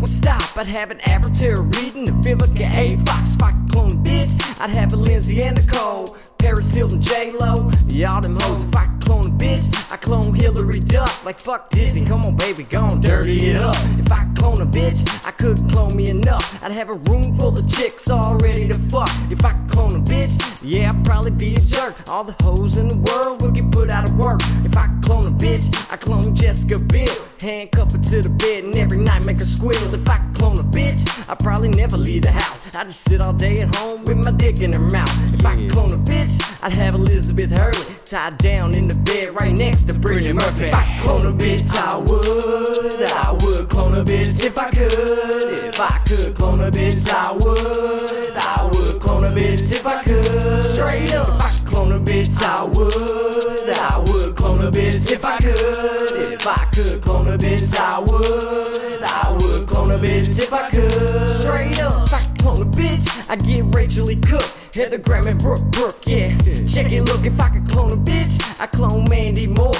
would stop. I'd have an avatar reading the Vivica A. Fox. If I could clone a bitch, I'd have a Lindsay and Nicole, Paris Hilton, J-Lo, yeah, all them hoes. If I could clone a bitch, I clone Hillary Duff. Like fuck Disney, come on baby, gon' dirty it up. If I could clone a bitch, I couldn't clone me enough. I'd have a room full of chicks all ready to fuck. If I could clone a bitch, yeah, I'd probably be a jerk. All the hoes in the world would get put out of work. If I could clone a bitch, I clone Jessica Biel, handcuff her to the bed and every night make her squeal. If I could clone a bitch, I'd probably never leave the house. I'd just sit all day at home with my dick in her mouth. If I could clone a bitch, I'd have Elizabeth Hurley tied down in the bed right next to Brittany Murphy. If I could clone a bitch, I would clone a bitch if I could. If I could clone a bitch, I would clone a bitch if I could. Straight up, if I could clone a bitch, I would clone a bitch if I could. If I could clone a bitch, I would clone a bitch if I could. Straight up, if I could clone a bitch, I'd get Rachel E. Cook, Heather Graham and Brooke, yeah. Check it, look, if I could clone a bitch, I clone Mandy Moore.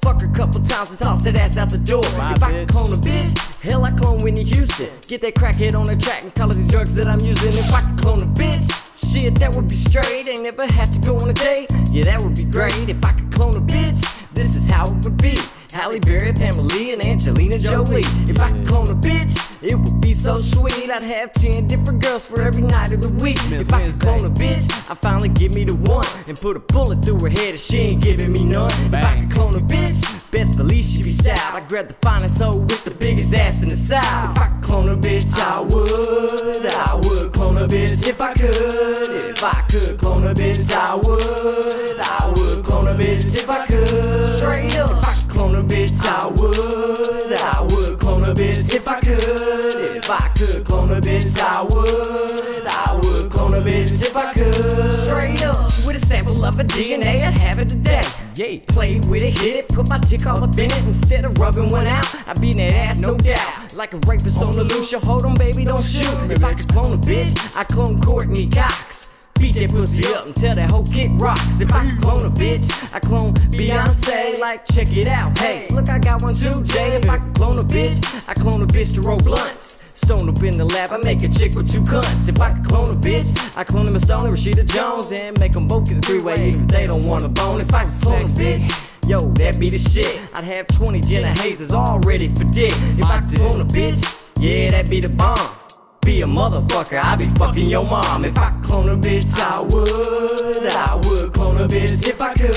Fuck her a couple times and toss that ass out the door. If I could clone a bitch, hell, I clone Whitney Houston. Get that crackhead on the track and call it these drugs that I'm using. If I could clone a bitch, shit, that would be straight. Ain't never have to go on a date, yeah, that would be great. If I could clone a bitch, this is how it would be. Halle Berry, Pamela Lee, and Angelina Jolie. If I could clone a bitch, it would be so sweet. I'd have 10 different girls for every night of the week. If I could clone a bitch, I'd finally give me the one and put a bullet through her head if she ain't giving me none. If I could clone a bitch, best believe she'd be styled. I'd grab the finest hoe with the biggest ass in the South. If I could clone a bitch, I would clone a bitch if I could. If I could clone a bitch, I would clone a bitch if I could. Straight up, if I could clone a bitch, I would clone a bitch if I could. If I could clone a bitch, I would clone a bitch if I could. Straight up, with a sample of her DNA, I'd have it today. Yeah, play with it, hit it, put my dick all up in it. Instead of rubbing one out, I beat that ass, no doubt. Like a rapist on the loose, you hold on, baby, don't shoot. If I could clone a bitch, I clone Courtney Cox. Beat that pussy up until that whole kick rocks. If I could clone a bitch, I clone Beyonce. Like, check it out, hey, look, I got one too, Jay. If I could clone a bitch, I clone a bitch to roll blunts. Stone up in the lab, I make a chick with 2 cunts. If I could clone a bitch, I clone him a Stone and Rashida Jones and make them both get a 3-way even if they don't want a bone. If I could clone a bitch, yo, that'd be the shit. I'd have 20 Jenna Hazes all ready for dick. If I could clone a bitch, yeah, that'd be the bomb. Be a motherfucker, I'd be fucking your mom. If I could clone a bitch, I would clone a bitch if I could.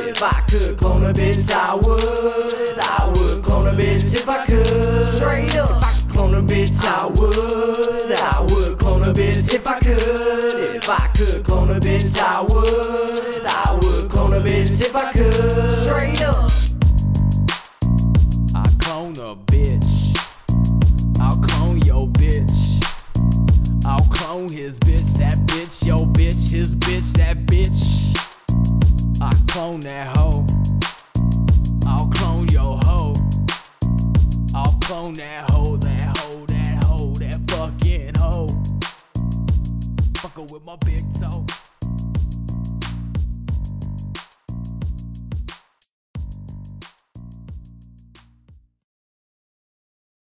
If I could clone a bitch, I would clone a bitch if I could. Straight up, if I could clone a bitch, I would clone a bitch if I could. If I could clone a bitch, I would clone a bitch if I could. Straight up, I clone a bitch. I'll clone your bitch. I'll clone his bitch, that bitch, yo bitch, his bitch, that bitch. I clone that hoe.